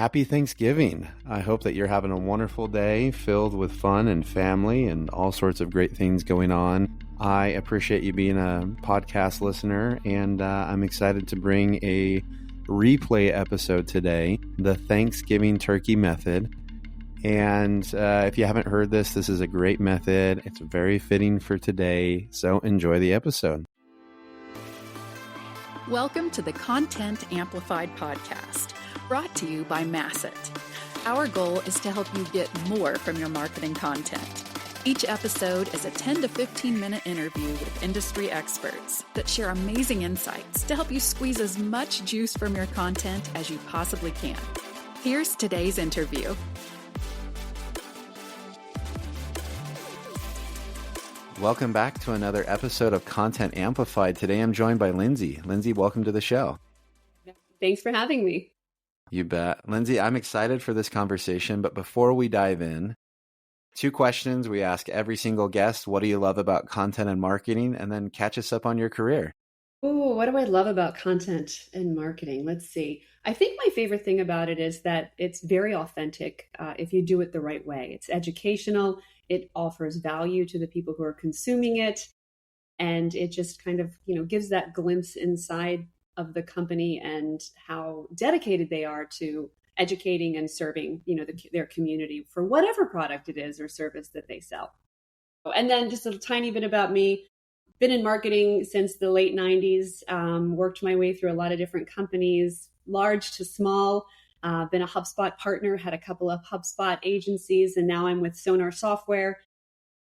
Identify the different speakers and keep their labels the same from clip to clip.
Speaker 1: Happy Thanksgiving. I hope that you're having a wonderful day filled with fun and family and all sorts of great things going on. I appreciate you being a podcast listener, and I'm excited to bring a replay episode today, the Thanksgiving Turkey Method. And if you haven't heard this is a great method. It's very fitting for today, so enjoy the episode.
Speaker 2: Welcome to the Content Amplified podcast, brought to you by Masset. Our goal is to help you get more from your marketing content. Each episode is a 10 to 15 minute interview with industry experts that share amazing insights to help you squeeze as much juice from your content as you possibly can. Here's today's interview.
Speaker 1: Welcome back to another episode of Content Amplified. Today I'm joined by Lindsay. Lindsay, welcome to the show.
Speaker 3: Thanks for having me.
Speaker 1: You bet. Lindsay, I'm excited for this conversation, but before we dive in, 2 questions we ask every single guest. What do you love about content and marketing? And then catch us up on your career.
Speaker 3: Oh, what do I love about content and marketing? Let's see. I think my favorite thing about it is that it's very authentic if you do it the right way. It's educational. It offers value to the people who are consuming it. And it just kind of, gives that glimpse inside of the company and how dedicated they are to educating and serving, their community for whatever product it is or service that they sell. And then just a tiny bit about me. Been in marketing since the late 90s, worked my way through a lot of different companies, large to small. Been a HubSpot partner, had a couple of HubSpot agencies, and now I'm with Sonar Software.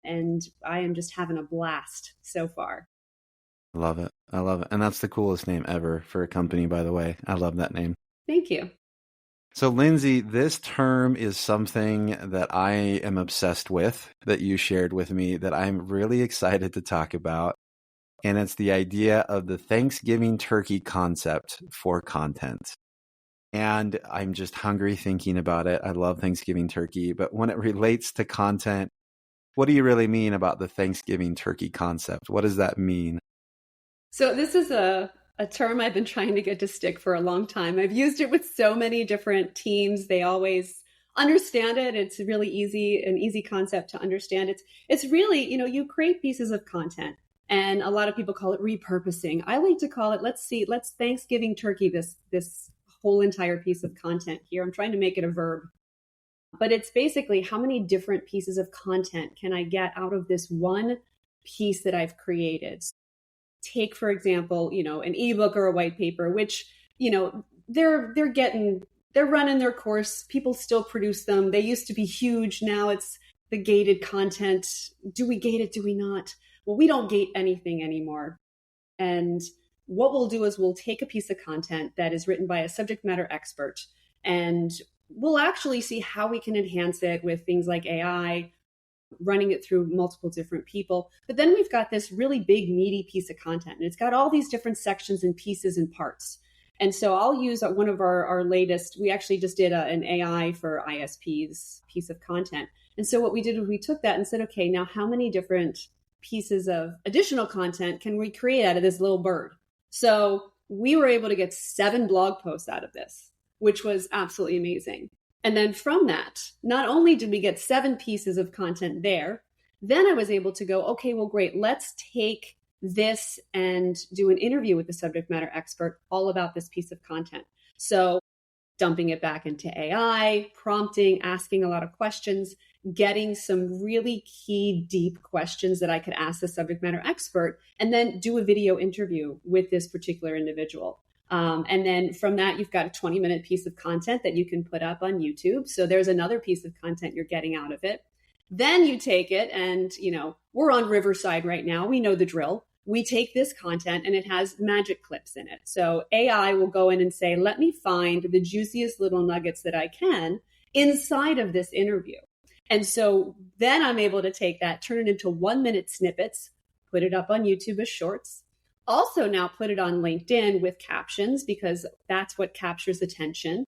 Speaker 3: And I am just having a blast so far.
Speaker 1: I love it. I love it. And that's the coolest name ever for a company, by the way. I love that name.
Speaker 3: Thank you.
Speaker 1: So, Lindsay, this term is something that I am obsessed with, that you shared with me, that I'm really excited to talk about. And it's the idea of the Thanksgiving turkey concept for content. And I'm just hungry thinking about it. I love Thanksgiving turkey, but when it relates to content, what do you really mean about the Thanksgiving turkey concept? What does that mean?
Speaker 3: So this is a term I've been trying to get to stick for a long time. I've used it with so many different teams. They always understand it. It's really an easy concept to understand. It's really, you create pieces of content, and a lot of people call it repurposing. I like to call it, let's Thanksgiving turkey this whole entire piece of content here. I'm trying to make it a verb. But it's basically, how many different pieces of content can I get out of this one piece that I've created? Take, for example, an ebook or a white paper, which, they're running their course. People still produce them. They used to be huge. Now it's the gated content. Do we gate it? Do we not? Well, we don't gate anything anymore. And what we'll do is we'll take a piece of content that is written by a subject matter expert, and we'll actually see how we can enhance it with things like AI, running it through multiple different people. But then we've got this really big, meaty piece of content, and it's got all these different sections and pieces and parts. And so I'll use one of our latest, we actually just did an AI for ISPs piece of content. And so what we did was we took that and said, okay, now how many different pieces of additional content can we create out of this little bird? So we were able to get 7 blog posts out of this, which was absolutely amazing. And then from that, not only did we get 7 pieces of content there, then I was able to go, okay, well, great. Let's take this and do an interview with the subject matter expert all about this piece of content. So dumping it back into AI, prompting, asking a lot of questions, getting some really key, deep questions that I could ask the subject matter expert, and then do a video interview with this particular individual. And then from that, you've got a 20-minute piece of content that you can put up on YouTube. So there's another piece of content you're getting out of it. Then you take it and, we're on Riverside right now. We know the drill. We take this content and it has magic clips in it. So AI will go in and say, let me find the juiciest little nuggets that I can inside of this interview. And so then I'm able to take that, turn it into 1-minute snippets, put it up on YouTube as shorts. Also now put it on LinkedIn with captions, because that's what captures attention.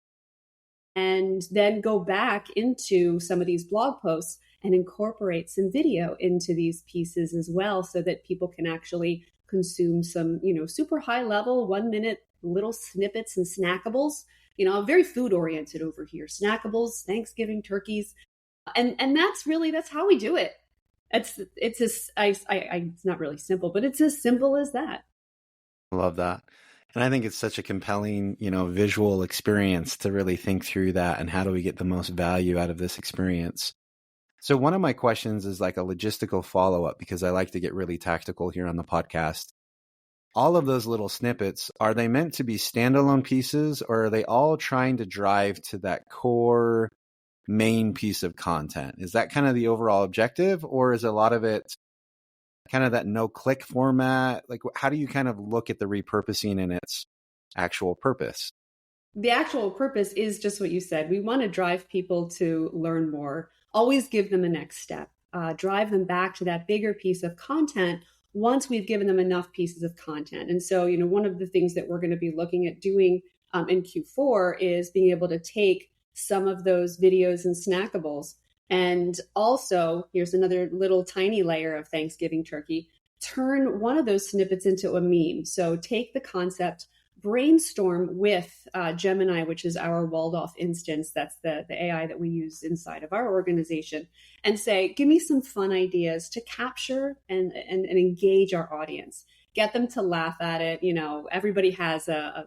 Speaker 3: And then go back into some of these blog posts and incorporate some video into these pieces as well, so that people can actually consume some, super high level 1-minute little snippets and snackables very food oriented over here, snackables, Thanksgiving turkeys. And that's how we do it. It's not really simple, but it's as simple as that.
Speaker 1: I love that. And I think it's such a compelling, visual experience to really think through that and how do we get the most value out of this experience. So one of my questions is like a logistical follow-up because I like to get really tactical here on the podcast. All of those little snippets, are they meant to be standalone pieces or are they all trying to drive to that core main piece of content? Is that kind of the overall objective, or is a lot of it kind of that no-click format? Like, how do you kind of look at the repurposing and its actual purpose?
Speaker 3: The actual purpose is just what you said. We want to drive people to learn more, always give them a next step, drive them back to that bigger piece of content once we've given them enough pieces of content. And so, one of the things that we're going to be looking at doing in Q4 is being able to take some of those videos and snackables. And also, here's another little tiny layer of Thanksgiving turkey, turn one of those snippets into a meme. So take the concept, brainstorm with Gemini, which is our Waldorf instance. That's the AI that we use inside of our organization, and say, give me some fun ideas to capture and engage our audience. Get them to laugh at it. Everybody has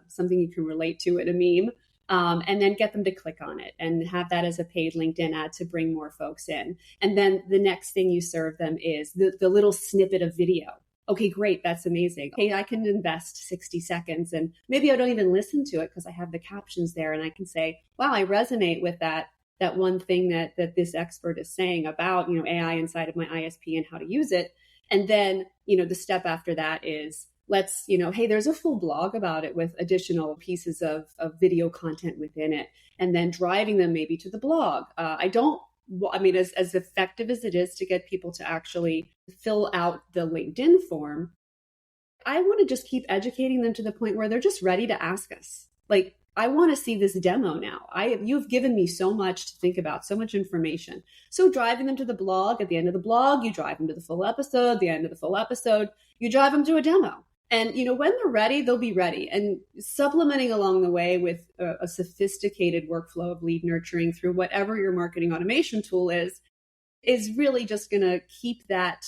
Speaker 3: something you can relate to in a meme. And then get them to click on it and have that as a paid LinkedIn ad to bring more folks in. And then the next thing you serve them is the little snippet of video. Okay, great. That's amazing. Okay, I can invest 60 seconds and maybe I don't even listen to it because I have the captions there and I can say, wow, I resonate with that one thing that this expert is saying about, AI inside of my ISP and how to use it. And then, the step after that is, let's, hey, there's a full blog about it with additional pieces of video content within it, and then driving them maybe to the blog. As effective as it is to get people to actually fill out the LinkedIn form, I want to just keep educating them to the point where they're just ready to ask us. Like, I want to see this demo now. You've given me so much to think about, so much information. So driving them to the blog, at the end of the blog, you drive them to the full episode, the end of the full episode, you drive them to a demo. And, when they're ready, they'll be ready. And supplementing along the way with a sophisticated workflow of lead nurturing through whatever your marketing automation tool is really just going to keep that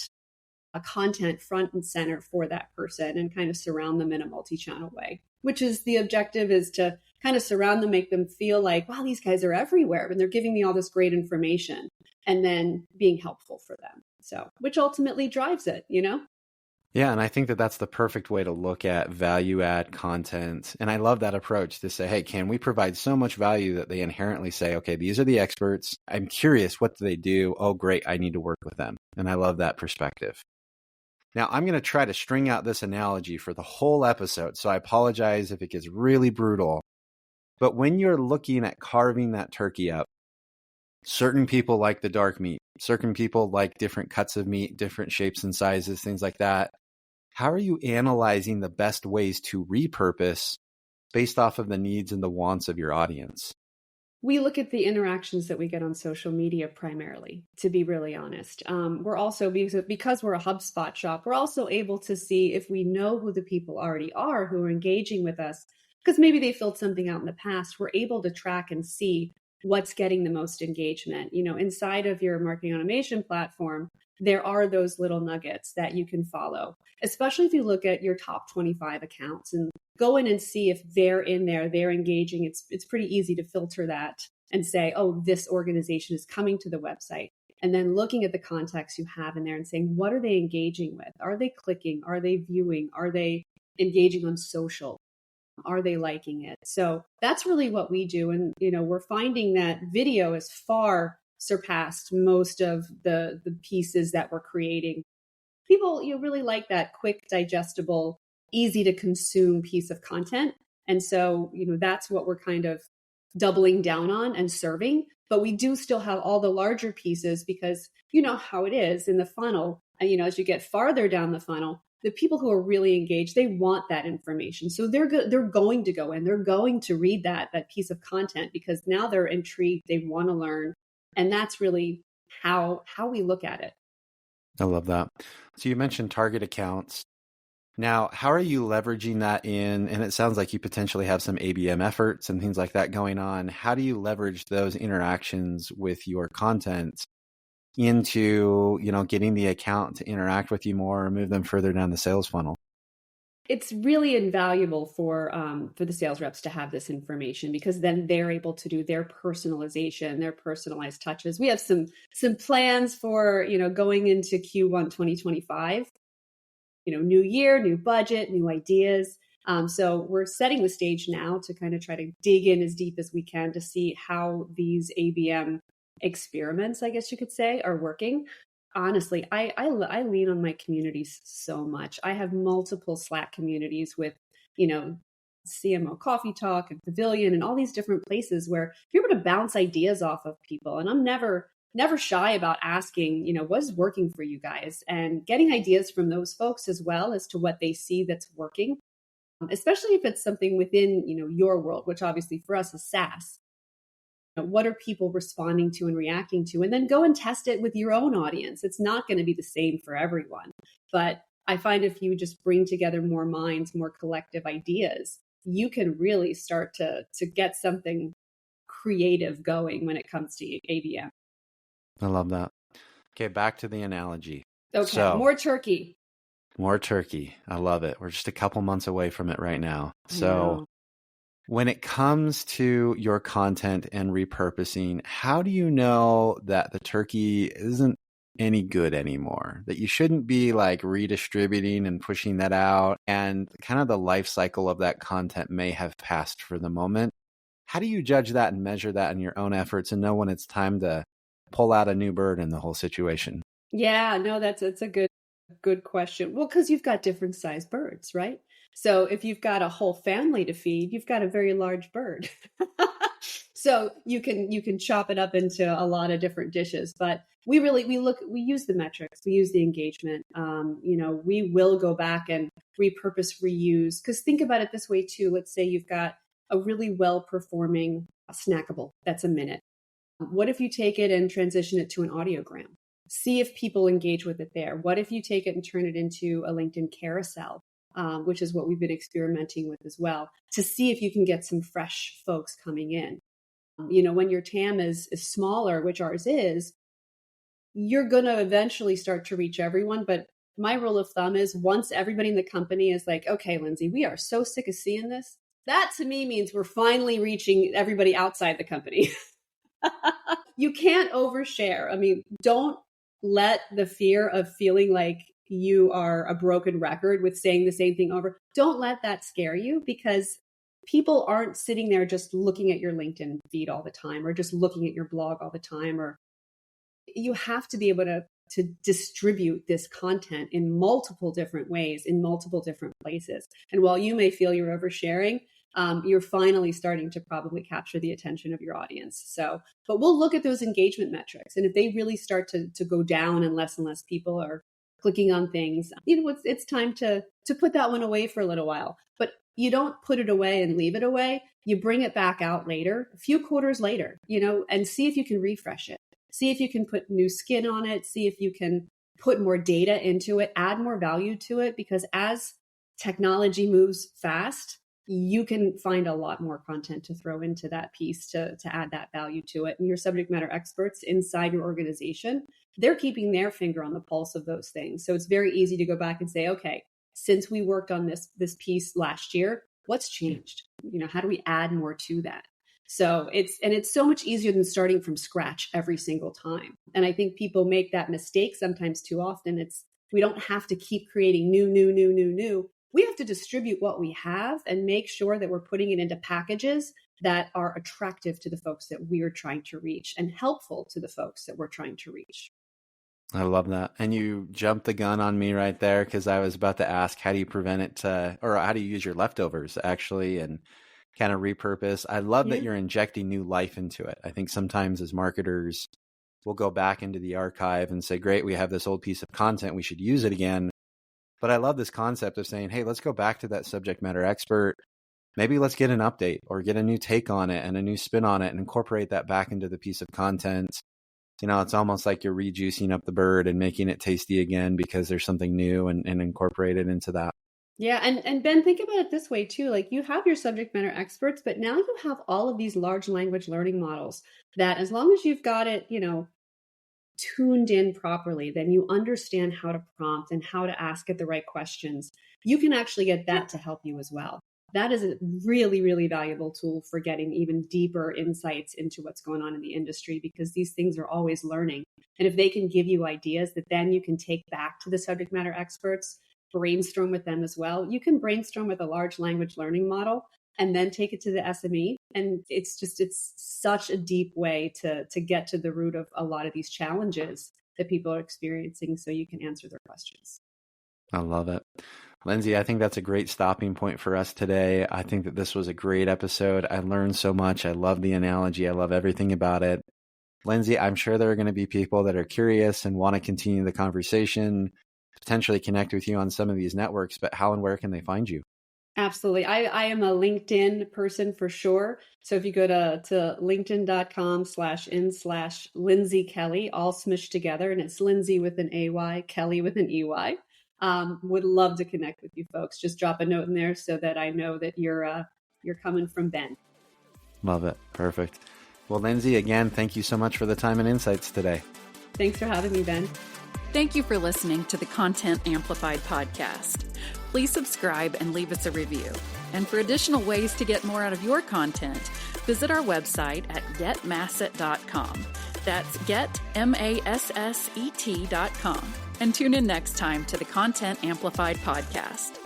Speaker 3: content front and center for that person and kind of surround them in a multi-channel way, which is the objective, is to kind of surround them, make them feel like, wow, these guys are everywhere and they're giving me all this great information, and then being helpful for them. So, which ultimately drives it,
Speaker 1: Yeah, and I think that that's the perfect way to look at value add content. And I love that approach to say, hey, can we provide so much value that they inherently say, okay, these are the experts. I'm curious, what do they do? Oh, great, I need to work with them. And I love that perspective. Now, I'm going to try to string out this analogy for the whole episode, so I apologize if it gets really brutal. But when you're looking at carving that turkey up, certain people like the dark meat. Certain people like different cuts of meat, different shapes and sizes, things like that. How are you analyzing the best ways to repurpose based off of the needs and the wants of your audience?
Speaker 3: We look at the interactions that we get on social media primarily, to be really honest. We're also, because we're a HubSpot shop, we're also able to see if we know who the people already are who are engaging with us, because maybe they filled something out in the past. We're able to track and see what's getting the most engagement. Inside of your marketing automation platform, there are those little nuggets that you can follow, especially if you look at your top 25 accounts and go in and see if they're in there, they're engaging. It's pretty easy to filter that and say, oh, this organization is coming to the website. And then looking at the context you have in there and saying, what are they engaging with? Are they clicking? Are they viewing? Are they engaging on social? Are they liking it? So that's really what we do. And, we're finding that video has far surpassed most of the pieces that we're creating. People, really like that quick, digestible, easy to consume piece of content. And so, that's what we're kind of doubling down on and serving. But we do still have all the larger pieces because you know how it is in the funnel. And, as you get farther down the funnel, the people who are really engaged, they want that information. So they're going to go in, they're going to read that piece of content because now they're intrigued, they want to learn. And that's really how we look at it.
Speaker 1: I love that. So you mentioned target accounts. Now, how are you leveraging that in, and it sounds like you potentially have some ABM efforts and things like that going on. How do you leverage those interactions with your content into, getting the account to interact with you more or move them further down the sales funnel?
Speaker 3: It's really invaluable for the sales reps to have this information, because then they're able to do their personalization, their personalized touches. We have some plans for going into Q1 2025. New year, new budget, new ideas. So we're setting the stage now to kind of try to dig in as deep as we can to see how these ABM experiments, I guess you could say, are working. Honestly, I lean on my communities so much. I have multiple Slack communities with, CMO Coffee Talk and Pavilion and all these different places where you're able to bounce ideas off of people. And I'm never shy about asking, what's working for you guys, and getting ideas from those folks as well as to what they see that's working, especially if it's something within, your world, which obviously for us is SaaS. What are people responding to and reacting to? And then go and test it with your own audience. It's not going to be the same for everyone. But I find if you just bring together more minds, more collective ideas, you can really start to get something creative going when it comes to ABM.
Speaker 1: I love that. Okay, back to the analogy.
Speaker 3: Okay, so, more turkey.
Speaker 1: More turkey. I love it. We're just a couple months away from it right now. So when it comes to your content and repurposing, how do you know that the turkey isn't any good anymore? That you shouldn't be like redistributing and pushing that out, and kind of the life cycle of that content may have passed for the moment. How do you judge that and measure that in your own efforts and know when it's time to pull out a new bird in the whole situation?
Speaker 3: Yeah, no, that's a good question. Well, because you've got different size birds, right? So if you've got a whole family to feed, you've got a very large bird. So you can chop it up into a lot of different dishes. But we use the metrics, we use the engagement. We will go back and repurpose, reuse. Because think about it this way too. Let's say you've got a really well-performing snackable that's a minute. What if you take it and transition it to an audiogram? See if people engage with it there. What if you take it and turn it into a LinkedIn carousel, which is what we've been experimenting with as well, to see if you can get some fresh folks coming in. When your TAM is smaller, which ours is, you're going to eventually start to reach everyone. But my rule of thumb is once everybody in the company is like, okay, Lindsay, we are so sick of seeing this. That to me means we're finally reaching everybody outside the company. You can't overshare. I mean, don't let the fear of feeling like you are a broken record with saying the same thing over. Don't let that scare you, because people aren't sitting there just looking at your LinkedIn feed all the time, or just looking at your blog all the time. Or you have to be able to distribute this content in multiple different ways, in multiple different places. And while you may feel you're oversharing, you're finally starting to probably capture the attention of your audience. So, but we'll look at those engagement metrics. And if they really start to go down and less people are clicking on things, it's time to put that one away for a little while. But you don't put it away and leave it away. You bring it back out later, a few quarters later, and see if you can refresh it. See if you can put new skin on it. See if you can put more data into it, add more value to it, because as technology moves fast, you can find a lot more content to throw into that piece to add that value to it. And your subject matter experts inside your organization, they're keeping their finger on the pulse of those things. So it's very easy to go back and say, okay, since we worked on this piece last year, what's changed? How do we add more to that? So it's so much easier than starting from scratch every single time. And I think people make that mistake sometimes too often. We don't have to keep creating new. We have to distribute what we have and make sure that we're putting it into packages that are attractive to the folks that we're trying to reach and helpful to the folks that we're trying to reach.
Speaker 1: I love that. And you jumped the gun on me right there, because I was about to ask, how do you prevent it or how do you use your leftovers actually and kind of repurpose? I love that you're injecting new life into it. I think sometimes as marketers, we'll go back into the archive and say, great, we have this old piece of content, we should use it again. But I love this concept of saying, hey, let's go back to that subject matter expert. Maybe let's get an update or get a new take on it and a new spin on it and incorporate that back into the piece of content. It's almost like you're rejuicing up the bird and making it tasty again because there's something new and incorporate it into that.
Speaker 3: Yeah. And Ben, think about it this way too. Like you have your subject matter experts, but now you have all of these large language learning models that as long as you've got it, tuned in properly, then you understand how to prompt and how to ask it the right questions. You can actually get that to help you as well. That is a really, really valuable tool for getting even deeper insights into what's going on in the industry, because these things are always learning. And if they can give you ideas that then you can take back to the subject matter experts, brainstorm with them as well. You can brainstorm with a large language learning model and then take it to the SME. And it's such a deep way to get to the root of a lot of these challenges that people are experiencing so you can answer their questions.
Speaker 1: I love it. Lindsay, I think that's a great stopping point for us today. I think that this was a great episode. I learned so much. I love the analogy. I love everything about it. Lindsay, I'm sure there are going to be people that are curious and want to continue the conversation, potentially connect with you on some of these networks, but how and where can they find you?
Speaker 3: Absolutely. I am a LinkedIn person for sure. So if you go to linkedin.com/in/Lindsay Kelly, all smushed together, and it's Lindsay with an AY, Kelly with an EY. Would love to connect with you folks. Just drop a note in there so that I know that you're coming from Ben.
Speaker 1: Love it. Perfect. Well, Lindsay, again, thank you so much for the time and insights today.
Speaker 3: Thanks for having me, Ben.
Speaker 2: Thank you for listening to the Content Amplified podcast. Please subscribe and leave us a review. And for additional ways to get more out of your content, visit our website at getmasset.com. That's getmasset.com. And tune in next time to the Content Amplified podcast.